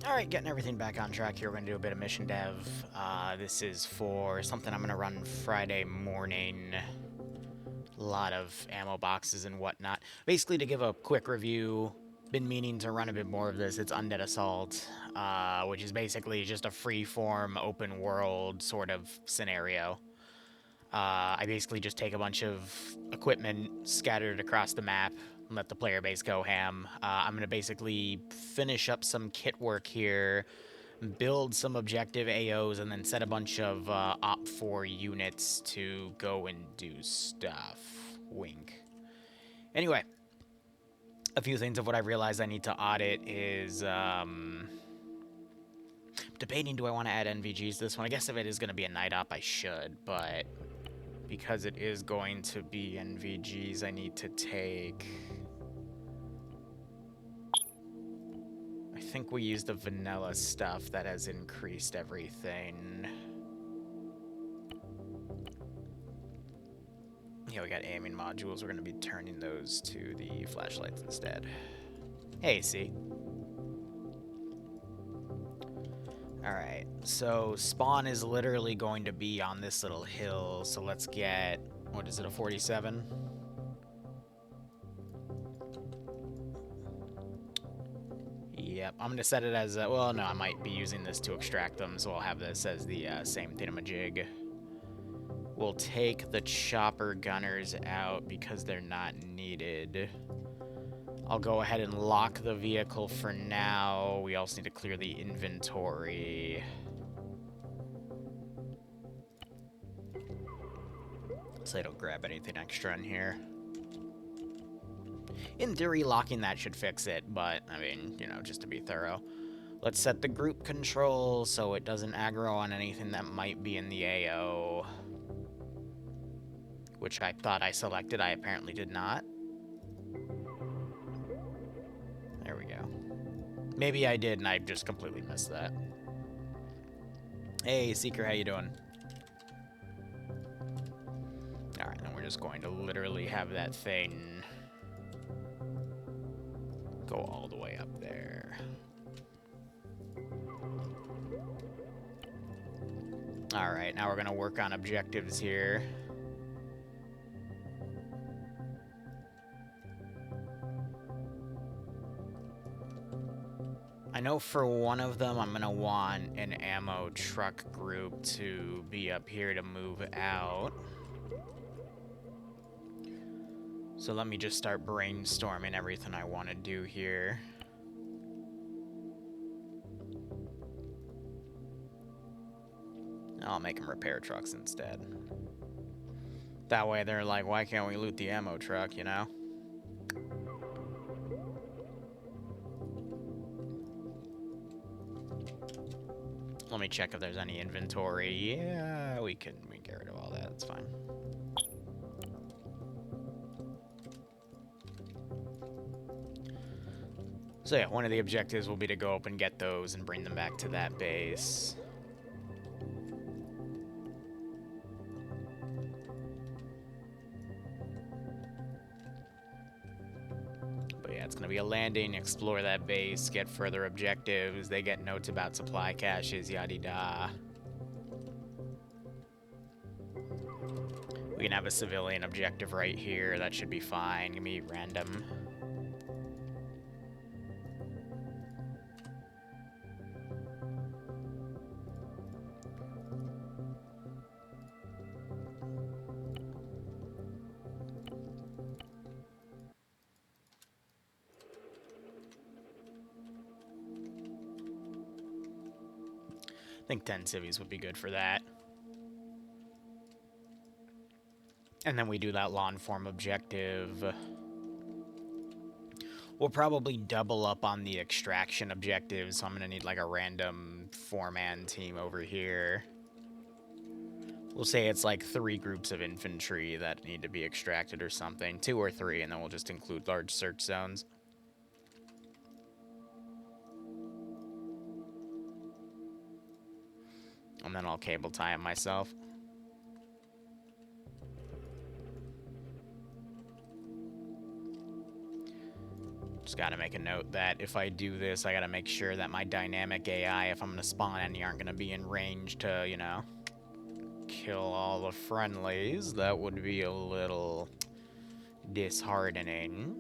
Alright, getting everything back on track here. We're going to do a bit of mission dev. This is for something I'm going to run Friday morning. A lot of ammo boxes and whatnot. Basically, to give a quick review, been meaning to run a bit more of this. It's Undead Assault, which is basically just a free-form, open-world sort of scenario. I basically just take a bunch of equipment scattered across the map and let the player base go ham. I'm going to basically finish up some kit work here, build some objective AOs, and then set a bunch of Op4 units to go and do stuff. Wink. Anyway, a few things of what I realized I need to audit is... debating, do I want to add NVGs to this one? I guess if it is going to be a night op, I should, but... because it is going to be NVGs, I need to take... I think we use the vanilla stuff that has increased everything. Yeah, we got aiming modules. We're going to be turning those to the flashlights instead. Hey, see? Alright, so spawn is literally going to be on this little hill, so let's get... what is it, a 47? Yep, I'm going to set it as... well, no, I might be using this to extract them, so I'll have this as the same thingamajig. We'll take the chopper gunners out because they're not needed. I'll go ahead and lock the vehicle for now. We also need to clear the inventory. So I don't grab anything extra in here. In theory, locking that should fix it, but, I mean, you know, just to be thorough. Let's set the group control so it doesn't aggro on anything that might be in the AO. Which I thought I selected, I apparently did not. There we go. Maybe I did and I just completely missed that. Hey, Seeker, how you doing? Alright, then we're just going to literally have that thing go all the way up there. Alright, now we're going to work on objectives here. I know for one of them, I'm going to want an ammo truck group to be up here to move out. So let me just start brainstorming everything I want to do here. I'll make them repair trucks instead. That way they're like, why can't we loot the ammo truck, you know? Let me check if there's any inventory. Yeah, we can get rid of all that. That's fine. So yeah, one of the objectives will be to go up and get those and bring them back to that base. It's going to be a landing, explore that base, get further objectives, they get notes about supply caches, yada-da. We can have a civilian objective right here, that should be fine, give me random. I think 10 civvies would be good for that. And then we do that lawn form objective. We'll probably double up on the extraction objectives, so I'm going to need like a random 4-man team over here. We'll say it's like 3 groups of infantry that need to be extracted or something. 2 or 3, and then we'll just include large search zones. And then I'll cable tie them myself. Just gotta make a note that if I do this, I gotta make sure that my dynamic AI, if I'm gonna spawn any, aren't gonna be in range to, you know, kill all the friendlies. That would be a little disheartening.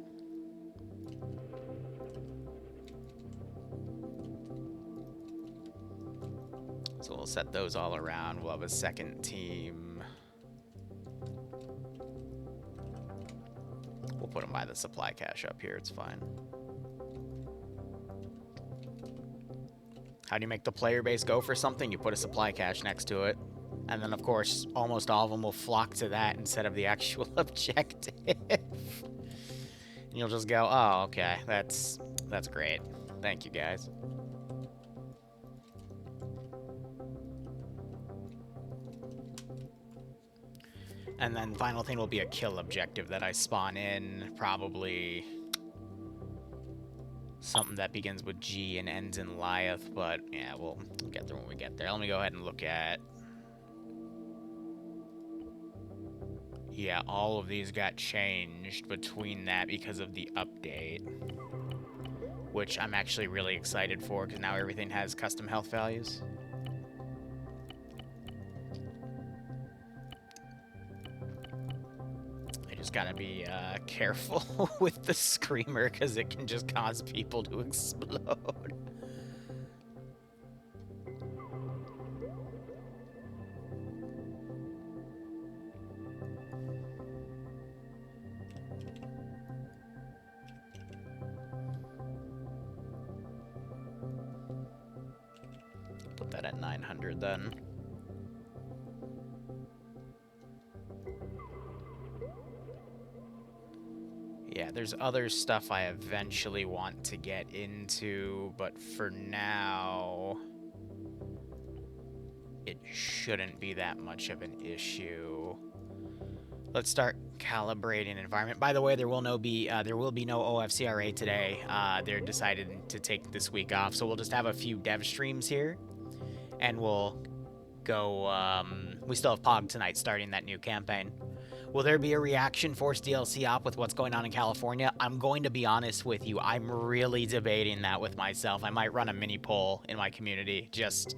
So we'll set those all around. We'll have a second team. We'll put them by the supply cache up here. It's fine. How do you make the player base go for something? You put a supply cache next to it. And then, of course, almost all of them will flock to that instead of the actual objective. And you'll just go, oh, okay, that's great. Thank you, guys. And then final thing will be a kill objective that I spawn in, probably something that begins with G and ends in Lyeth, but yeah, we'll get there when we get there. Let me go ahead and look at... Yeah, all of these got changed between that because of the update, which I'm actually really excited for because now everything has custom health values. Gotta be careful with the screamer because it can just cause people to explode. Put that at 900 then. Yeah, there's other stuff I eventually want to get into, but for now, it shouldn't be that much of an issue. Let's start calibrating environment. By the way, there will be no OFCRA today. They're decided to take this week off, so we'll just have a few dev streams here, and we'll go. We still have Pog tonight, starting that new campaign. Will there be a Reaction Force DLC op with what's going on in California? I'm going to be honest with you. I'm really debating that with myself. I might run a mini poll in my community just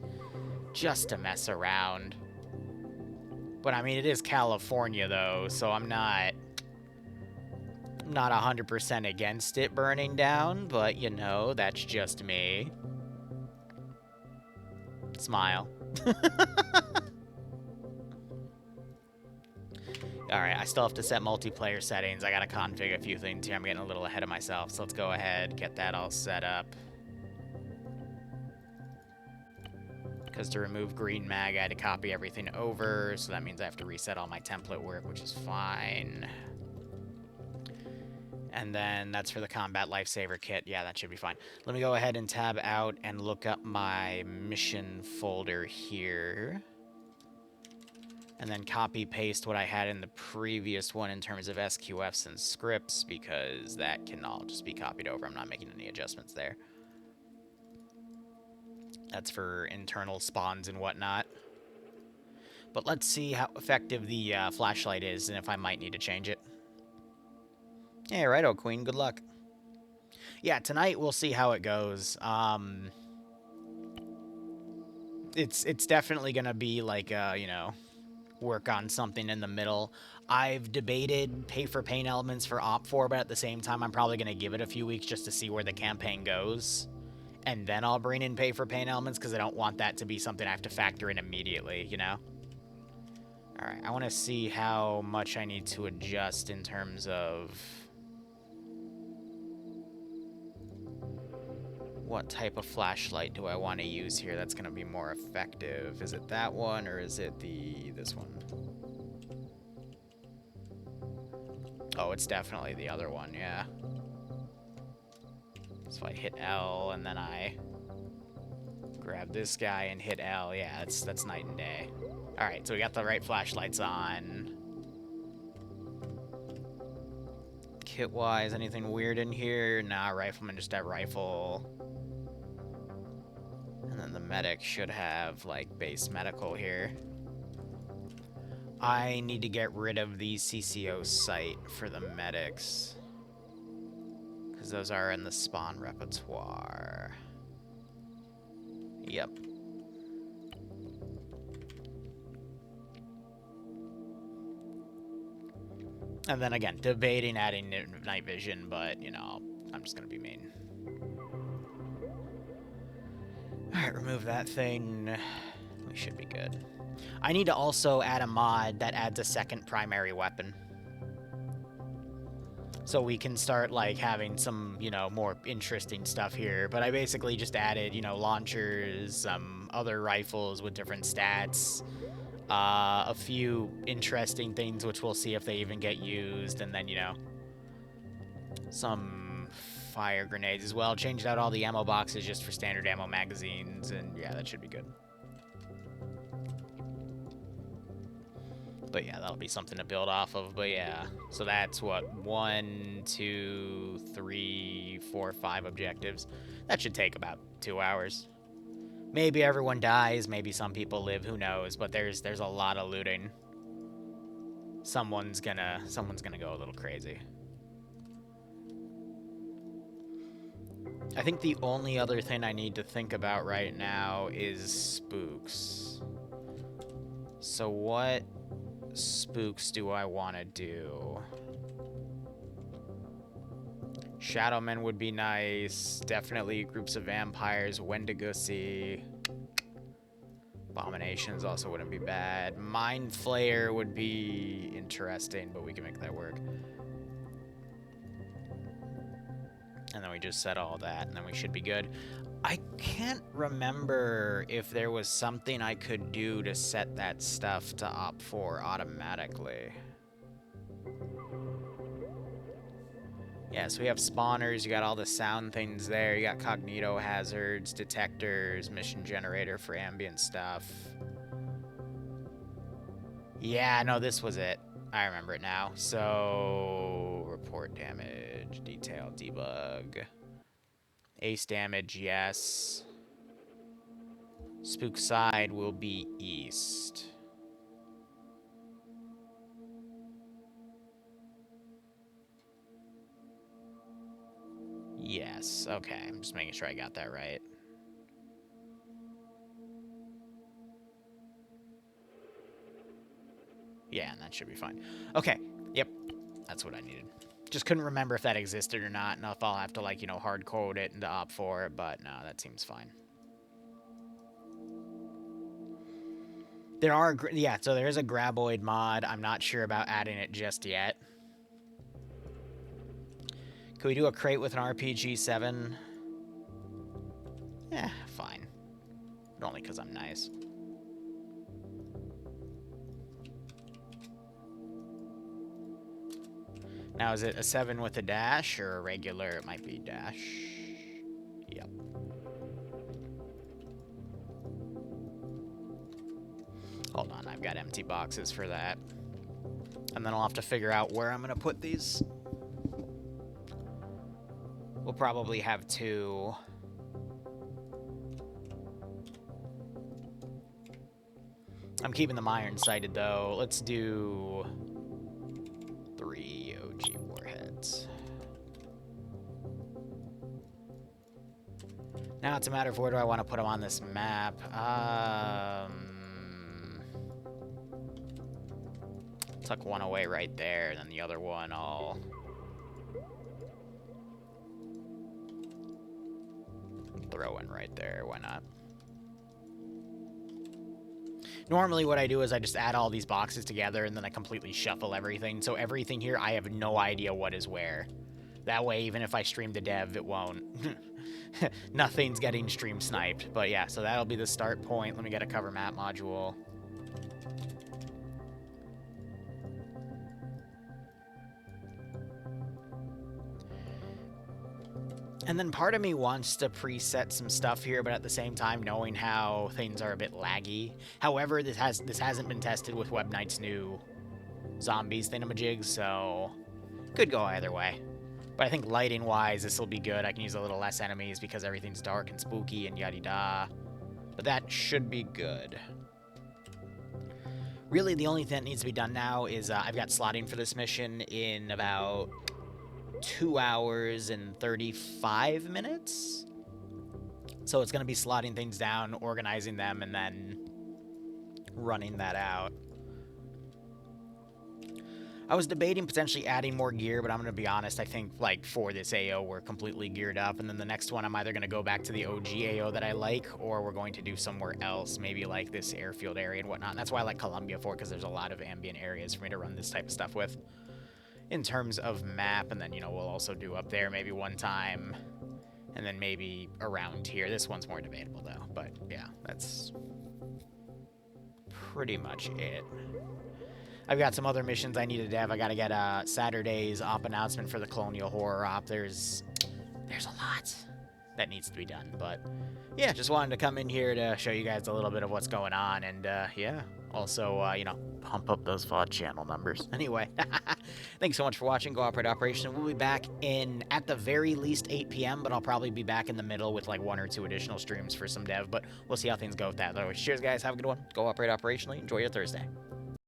to mess around. But I mean, it is California though, so I'm not 100% against it burning down, but you know, that's just me. Smile. Alright, I still have to set multiplayer settings. I gotta config a few things here. I'm getting a little ahead of myself, so let's go ahead, get that all set up. Because to remove green mag, I had to copy everything over, so that means I have to reset all my template work, which is fine. And then that's for the Combat Lifesaver Kit. Yeah, that should be fine. Let me go ahead and tab out and look up my mission folder here. And then copy-paste what I had in the previous one in terms of SQFs and scripts, because that can all just be copied over. I'm not making any adjustments there. That's for internal spawns and whatnot. But let's see how effective the flashlight is and if I might need to change it. Yeah, righto, Queen. Good luck. Yeah, tonight we'll see how it goes. It's definitely gonna be like you know, work on something in the middle. I've debated pay for pain elements for Op4, but at the same time, I'm probably gonna give it a few weeks just to see where the campaign goes, and then I'll bring in pay for pain elements because I don't want that to be something I have to factor in immediately. You know. All right, I want to see how much I need to adjust in terms of what type of flashlight do I want to use here that's going to be more effective. Is it that one or is it this one? Oh, it's definitely the other one, yeah. So I hit L and then I grab this guy and hit L. Yeah, that's night and day. All right, so we got the right flashlights on. Kit-wise, anything weird in here? Nah, rifleman just have rifle. And then the medic should have, like, base medical here. I need to get rid of the CCO site for the medics. because those are in the spawn repertoire. Yep. And then again, debating adding night vision, but, you know, I'm just going to be mean. Alright, remove that thing. We should be good. I need to also add a mod that adds a second primary weapon. So we can start, like, having some, you know, more interesting stuff here. But I basically just added, you know, launchers, some other rifles with different stats, a few interesting things which we'll see if they even get used, and then, you know, some fire grenades as well. Changed out all the ammo boxes just for standard ammo magazines, and yeah, that should be good. But yeah, that'll be something to build off of. But yeah, so that's what, 1, 2, 3, 4, 5 objectives. That should take about 2 hours. Maybe everyone dies, maybe some people live, who knows, but there's a lot of looting. Someone's gonna go a little crazy. I think the only other thing I need to think about right now is spooks. So what spooks do I want to do? Shadowmen would be nice. Definitely groups of vampires. Wendigosi. Abominations also wouldn't be bad. Mind Flayer would be interesting, but we can make that work. And then we just set all that, and then we should be good. I can't remember if there was something I could do to set that stuff to opt for automatically. Yeah, so we have spawners, you got all the sound things there, you got cognito hazards, detectors, mission generator for ambient stuff. Yeah, no, this was it. I remember it now. So, report damage, detail, debug. Ace damage, yes. Spook side will be east. Yes, okay, I'm just making sure I got that right. Yeah, and that should be fine. Okay, yep, that's what I needed. Just couldn't remember if that existed or not, and if I'll have to, like, you know, hard code it and to opt for it, but no, that seems fine. There are, yeah, so there is a graboid mod. I'm not sure about adding it just yet. Could we do a crate with an RPG-7? Eh, fine. But only because I'm nice. Now, is it a 7 with a dash or a regular? It might be dash. Yep. Hold on, I've got empty boxes for that. And then I'll have to figure out where I'm going to put these. We'll probably have 2. I'm keeping them iron sighted though. Let's do 3 OG warheads. Now it's a matter of where do I want to put them on this map. Tuck one away right there, and then the other one I'll throw in right there. Why not? Normally what I do is I just add all these boxes together and then I completely shuffle everything. So everything here, I have no idea what is where. That way, even if I stream the dev, it won't. Nothing's getting stream sniped. But yeah, so that'll be the start point. Let me get a cover map module. And then part of me wants to preset some stuff here, but at the same time, knowing how things are a bit laggy. However, this hasn't been tested with Web Knight's new zombies thingamajigs, so could go either way. But I think lighting-wise, this will be good. I can use a little less enemies because everything's dark and spooky and yada-da. But that should be good. Really, the only thing that needs to be done now is I've got slotting for this mission in about 2 hours and 35 minutes. So it's going to be slotting things down, organizing them, and then running that out. I was debating potentially adding more gear, but I'm going to be honest, I think, like, for this AO, we're completely geared up, and then the next one, I'm either going to go back to the OG AO that I like, or we're going to do somewhere else, maybe, like, this airfield area and whatnot, and that's why I like Columbia for, because there's a lot of ambient areas for me to run this type of stuff with, in terms of map, and then, you know, we'll also do up there maybe one time, and then maybe around here. This one's more debatable, though, but, yeah, that's pretty much it. I've got some other missions I needed to have. I got to get Saturday's op announcement for the Colonial Horror op. There's a lot that needs to be done. But, yeah, just wanted to come in here to show you guys a little bit of what's going on. And, yeah, also, you know, pump up those VOD channel numbers. Anyway, thanks so much for watching Cooperative Operation. We'll be back in, at the very least, 8 p.m., but I'll probably be back in the middle with, like, 1 or 2 additional streams for some dev. But we'll see how things go with that. Otherwise, cheers, guys. Have a good one. Go operate operationally. Enjoy your Thursday.